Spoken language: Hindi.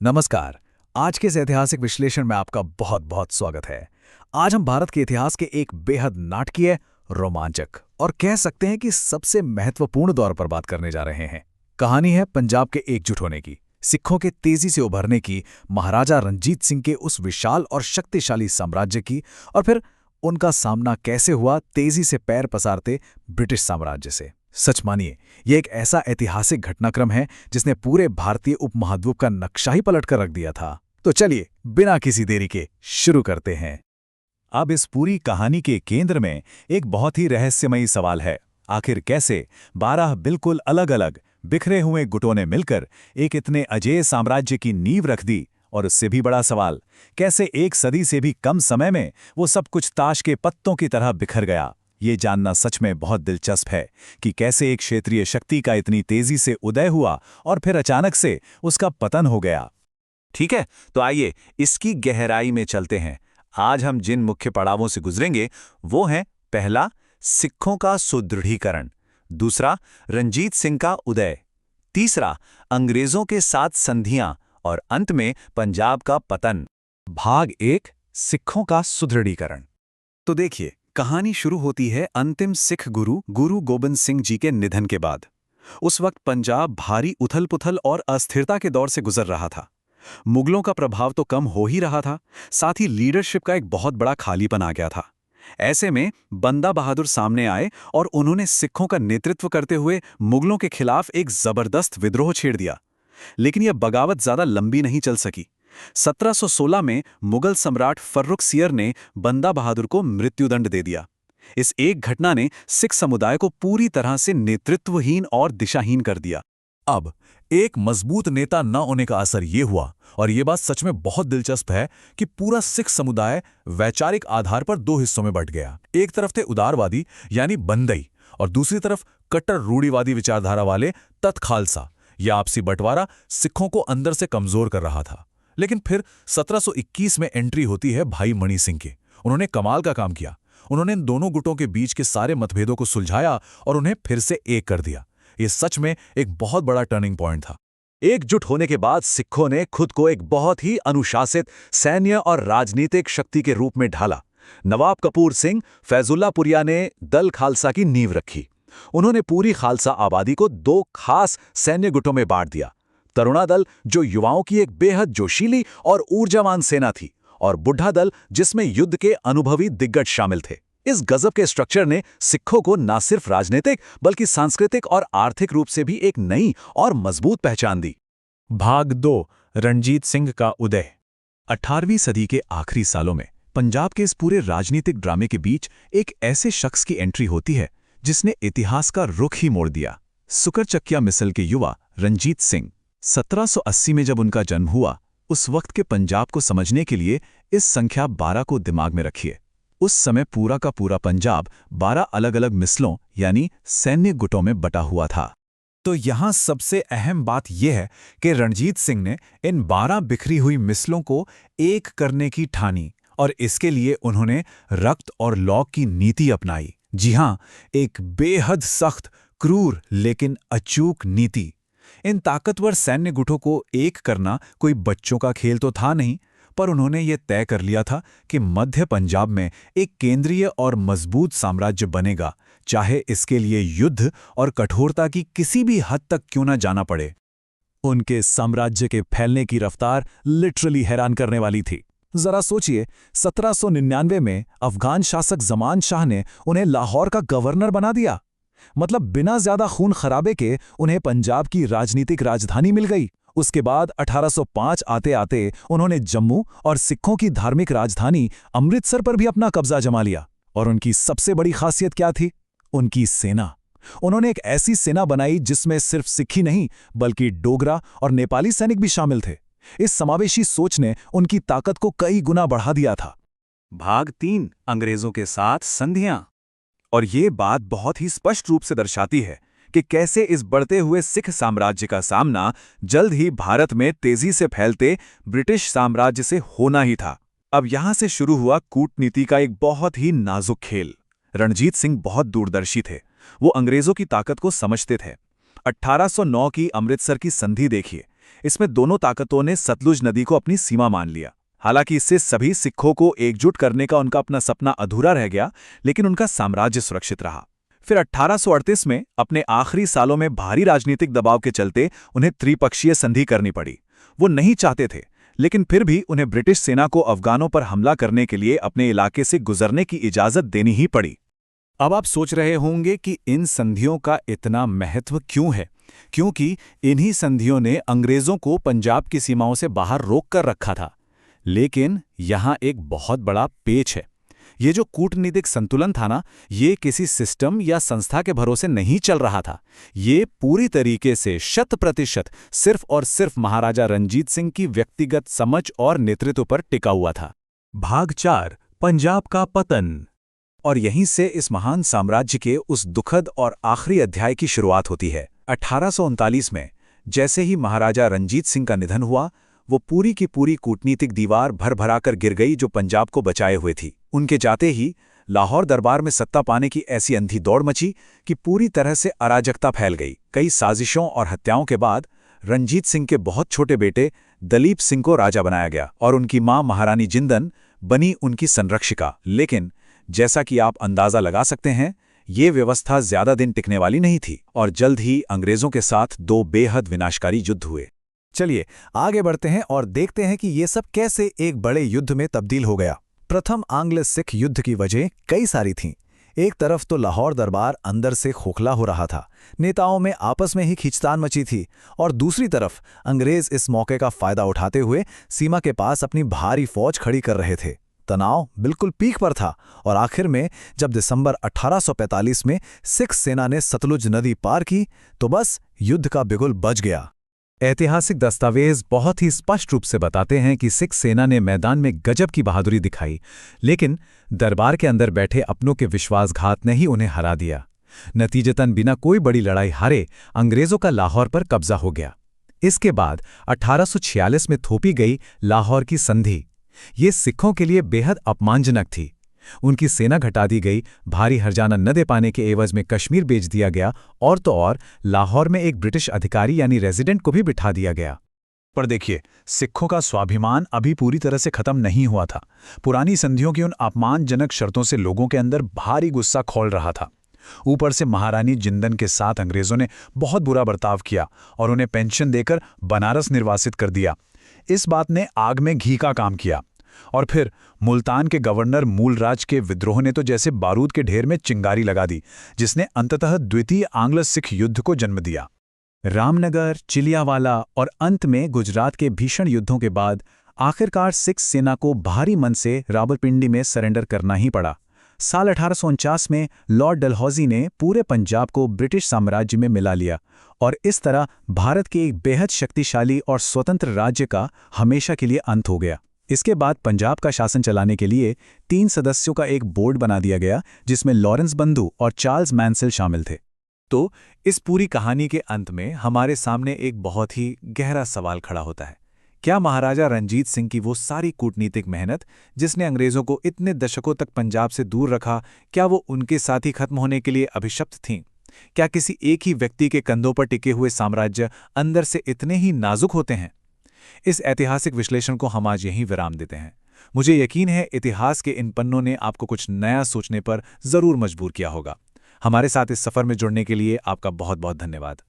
नमस्कार। आज के इस ऐतिहासिक विश्लेषण में आपका बहुत बहुत स्वागत है। आज हम भारत के इतिहास के एक बेहद नाटकीय, रोमांचक और कह सकते हैं कि सबसे महत्वपूर्ण दौर पर बात करने जा रहे हैं। कहानी है पंजाब के एकजुट होने की, सिखों के तेजी से उभरने की, महाराजा रणजीत सिंह के उस विशाल और शक्तिशाली साम्राज्य की, और फिर उनका सामना कैसे हुआ तेजी से पैर पसारते ब्रिटिश साम्राज्य से। सच मानिए, यह एक ऐसा ऐतिहासिक घटनाक्रम है जिसने पूरे भारतीय उपमहाद्वीप का नक्शा ही पलट कर रख दिया था। तो चलिए बिना किसी देरी के शुरू करते हैं। अब इस पूरी कहानी के केंद्र में एक बहुत ही रहस्यमयी सवाल है। आखिर कैसे 12 बिल्कुल अलग अलग बिखरे हुए गुटों ने मिलकर एक इतने अजेय साम्राज्य की नींव रख दी, और उससे भी बड़ा सवाल, कैसे एक सदी से भी कम समय में वो सब कुछ ताश के पत्तों की तरह बिखर गया। ये जानना सच में बहुत दिलचस्प है कि कैसे एक क्षेत्रीय शक्ति का इतनी तेजी से उदय हुआ और फिर अचानक से उसका पतन हो गया। ठीक है, तो आइए इसकी गहराई में चलते हैं। आज हम जिन मुख्य पड़ावों से गुजरेंगे वो हैं, पहला, सिखों का सुदृढ़ीकरण; दूसरा, रंजीत सिंह का उदय; तीसरा, अंग्रेजों के साथ संधियां; और अंत में पंजाब का पतन। भाग 1, सिखों का सुदृढ़ीकरण। तो देखिए, कहानी शुरू होती है अंतिम सिख गुरु गोबिंद सिंह जी के निधन के बाद। उस वक्त पंजाब भारी उथल-पुथल और अस्थिरता के दौर से गुजर रहा था। मुगलों का प्रभाव तो कम हो ही रहा था, साथ ही लीडरशिप का एक बहुत बड़ा खालीपन आ गया था। ऐसे में बंदा बहादुर सामने आए और उन्होंने सिखों का नेतृत्व करते हुए मुगलों के खिलाफ एक जबरदस्त विद्रोह छेड़ दिया। लेकिन यह बगावत ज्यादा लंबी नहीं चल सकी। 1716 में मुगल सम्राट फर्रुखसियर ने बंदा बहादुर को मृत्युदंड दे दिया। इस एक घटना ने सिख समुदाय को पूरी तरह से नेतृत्वहीन और दिशाहीन कर दिया। अब एक मजबूत नेता न होने का असर ये हुआ, और ये बात सच में बहुत दिलचस्प है, कि पूरा सिख समुदाय वैचारिक आधार पर दो हिस्सों में बंट गया। एक तरफ थे उदारवादी यानी बंदई, और दूसरी तरफ कट्टर रूढ़िवादी विचारधारा वाले तत खालसा। यह आपसी बंटवारा सिखों को अंदर से कमजोर कर रहा था। लेकिन फिर 1721 में एंट्री होती है भाई मणि सिंह की। उन्होंने कमाल का काम किया। उन्होंने इन दोनों गुटों के बीच के सारे मतभेदों को सुलझाया और उन्हें फिर से एक कर दिया। ये सच में एक बहुत बड़ा टर्निंग पॉइंट था। एकजुट होने के बाद सिखों ने खुद को एक बहुत ही अनुशासित सैन्य और राजनीतिक शक्ति के रूप में ढाला। नवाब कपूर सिंह फैजुल्लापुरिया ने दल खालसा की नींव रखी। उन्होंने पूरी खालसा आबादी को दो खास सैन्य गुटों में बांट दिया: तरुणा दल, जो युवाओं की एक बेहद जोशीली और ऊर्जावान सेना थी, और बुढ़ा दल, जिसमें युद्ध के अनुभवी दिग्गज शामिल थे। इस गजब के स्ट्रक्चर ने सिखों को न सिर्फ राजनीतिक बल्कि सांस्कृतिक और आर्थिक रूप से भी एक नई और मजबूत पहचान दी। भाग 2, रणजीत सिंह का उदय। 18वीं सदी के आखिरी सालों में पंजाब के इस पूरे राजनीतिक ड्रामे के बीच एक ऐसे शख्स की एंट्री होती है जिसने इतिहास का रुख ही मोड़ दिया। सुकरचकिया मिसल के युवा रणजीत सिंह। 1780 में जब उनका जन्म हुआ, उस वक्त के पंजाब को समझने के लिए इस संख्या 12 को दिमाग में रखिए। उस समय पूरा का पूरा पंजाब 12 अलग अलग मिसलों यानी सैन्य गुटों में बटा हुआ था। तो यहां सबसे अहम बात यह है कि रणजीत सिंह ने इन 12 बिखरी हुई मिसलों को एक करने की ठानी, और इसके लिए उन्होंने रक्त और लौ की नीति अपनाई। जी हां, एक बेहद सख्त, क्रूर लेकिन अचूक नीति। इन ताकतवर सैन्य गुटों को एक करना कोई बच्चों का खेल तो था नहीं, पर उन्होंने ये तय कर लिया था कि मध्य पंजाब में एक केंद्रीय और मजबूत साम्राज्य बनेगा, चाहे इसके लिए युद्ध और कठोरता की किसी भी हद तक क्यों न जाना पड़े। उनके साम्राज्य के फैलने की रफ्तार लिटरली हैरान करने वाली थी। जरा सोचिए, 1799 में अफगान शासक जमान शाह ने उन्हें लाहौर का गवर्नर बना दिया। मतलब बिना ज्यादा खून खराबे के उन्हें पंजाब की राजनीतिक राजधानी मिल गई। उसके बाद 1805 आते आते उन्होंने जम्मू और सिखों की धार्मिक राजधानी अमृतसर पर भी अपना कब्जा जमा लिया। और उनकी सबसे बड़ी खासियत क्या थी? उनकी सेना। उन्होंने एक ऐसी सेना बनाई जिसमें सिर्फ सिख ही नहीं बल्कि डोगरा और नेपाली सैनिक भी शामिल थे। इस समावेशी सोच ने उनकी ताकत को कई गुना बढ़ा दिया था। भाग 3, अंग्रेजों के साथ संधियां। और ये बात बहुत ही स्पष्ट रूप से दर्शाती है कि कैसे इस बढ़ते हुए सिख साम्राज्य का सामना जल्द ही भारत में तेजी से फैलते ब्रिटिश साम्राज्य से होना ही था। अब यहां से शुरू हुआ कूटनीति का एक बहुत ही नाजुक खेल। रणजीत सिंह बहुत दूरदर्शी थे। वो अंग्रेजों की ताकत को समझते थे। 1809 की अमृतसर की संधि देखिए। इसमें दोनों ताकतों ने सतलुज नदी को अपनी सीमा मान लिया। हालांकि इससे सभी सिखों को एकजुट करने का उनका अपना सपना अधूरा रह गया, लेकिन उनका साम्राज्य सुरक्षित रहा। फिर 1838 में अपने आखिरी सालों में भारी राजनीतिक दबाव के चलते उन्हें त्रिपक्षीय संधि करनी पड़ी। वो नहीं चाहते थे, लेकिन फिर भी उन्हें ब्रिटिश सेना को अफगानों पर हमला करने के लिए अपने इलाके से गुजरने की इजाजत देनी ही पड़ी। अब आप सोच रहे होंगे कि इन संधियों का इतना महत्व क्यों है, क्योंकि इन्हीं संधियों ने अंग्रेजों को पंजाब की सीमाओं से बाहर रोक कर रखा था। लेकिन यहाँ एक बहुत बड़ा पेच है। ये जो कूटनीतिक संतुलन था ना, ये किसी सिस्टम या संस्था के भरोसे नहीं चल रहा था। ये पूरी तरीके से 100% सिर्फ और सिर्फ महाराजा रणजीत सिंह की व्यक्तिगत समझ और नेतृत्व पर टिका हुआ था। भाग 4, पंजाब का पतन। और यहीं से इस महान साम्राज्य के उस दुखद और आखिरी अध्याय की शुरुआत होती है। 1839 में जैसे ही महाराजा रणजीत सिंह का निधन हुआ, वो पूरी की पूरी कूटनीतिक दीवार भर कर गिर गई जो पंजाब को बचाए हुए थी। उनके जाते ही लाहौर दरबार में सत्ता पाने की ऐसी अंधी दौड़ मची कि पूरी तरह से अराजकता फैल गई। कई साजिशों और हत्याओं के बाद रणजीत सिंह के बहुत छोटे बेटे दलीप सिंह को राजा बनाया गया और उनकी मां महारानी जिंदन बनी उनकी संरक्षिका। लेकिन जैसा कि आप अंदाजा लगा सकते हैं, ये व्यवस्था ज्यादा दिन टिकने वाली नहीं थी और जल्द ही अंग्रेजों के साथ 2 बेहद विनाशकारी युद्ध हुए। चलिए आगे बढ़ते हैं और देखते हैं कि ये सब कैसे एक बड़े युद्ध में तब्दील हो गया। प्रथम आंग्ल सिख युद्ध की वजह कई सारी थीं। एक तरफ तो लाहौर दरबार अंदर से खोखला हो रहा था, नेताओं में आपस में ही खींचतान मची थी, और दूसरी तरफ अंग्रेज इस मौके का फायदा उठाते हुए सीमा के पास अपनी भारी फौज खड़ी कर रहे थे। तनाव बिल्कुल पीक पर था और आखिर में जब दिसंबर 1845 में सिख सेना ने सतलुज नदी पार की तो बस युद्ध का बिगुल बज गया। ऐतिहासिक दस्तावेज बहुत ही स्पष्ट रूप से बताते हैं कि सिख सेना ने मैदान में गजब की बहादुरी दिखाई, लेकिन दरबार के अंदर बैठे अपनों के विश्वासघात ने ही उन्हें हरा दिया। नतीजतन बिना कोई बड़ी लड़ाई हारे अंग्रेजों का लाहौर पर कब्जा हो गया। इसके बाद 1846 में थोपी गई लाहौर की संधि ये सिखों के लिए बेहद अपमानजनक थी। उनकी सेना घटा दी गई, भारी हर्जाना न दे पाने के एवज में कश्मीर बेच दिया गया और तो और लाहौर में एक ब्रिटिश अधिकारी यानी रेजिडेंट को भी बिठा दिया गया। पर देखिए, सिखों का स्वाभिमान अभी पूरी तरह से खत्म नहीं हुआ था। पुरानी संधियों की उन अपमानजनक शर्तों से लोगों के अंदर भारी गुस्सा खौल रहा था। ऊपर से महारानी जिंदन के साथ अंग्रेजों ने बहुत बुरा बर्ताव किया और उन्हें पेंशन देकर बनारस निर्वासित कर दिया। इस बात ने आग में घी का काम किया। और फिर मुल्तान के गवर्नर मूलराज के विद्रोह ने तो जैसे बारूद के ढेर में चिंगारी लगा दी, जिसने अंततः द्वितीय आंग्ल सिख युद्ध को जन्म दिया। रामनगर, चिलियावाला और अंत में गुजरात के भीषण युद्धों के बाद आखिरकार सिख सेना को भारी मन से रावलपिंडी में सरेंडर करना ही पड़ा। साल 1849 में लॉर्ड डलहौजी ने पूरे पंजाब को ब्रिटिश साम्राज्य में मिला लिया और इस तरह भारत के एक बेहद शक्तिशाली और स्वतंत्र राज्य का हमेशा के लिए अंत हो गया। इसके बाद पंजाब का शासन चलाने के लिए 3 सदस्यों का एक बोर्ड बना दिया गया, जिसमें लॉरेंस बंधु और चार्ल्स मैंसेल शामिल थे। तो इस पूरी कहानी के अंत में हमारे सामने एक बहुत ही गहरा सवाल खड़ा होता है। क्या महाराजा रणजीत सिंह की वो सारी कूटनीतिक मेहनत जिसने अंग्रेजों को इतने दशकों तक पंजाब से दूर रखा, क्या वो उनके साथ ही खत्म होने के लिए अभिशप्त थीं? क्या किसी एक ही व्यक्ति के कंधों पर टिके हुए साम्राज्य अंदर से इतने ही नाजुक होते हैं? इस ऐतिहासिक विश्लेषण को हम आज यहीं विराम देते हैं। मुझे यकीन है इतिहास के इन पन्नों ने आपको कुछ नया सोचने पर जरूर मजबूर किया होगा। हमारे साथ इस सफर में जुड़ने के लिए आपका बहुत बहुत धन्यवाद।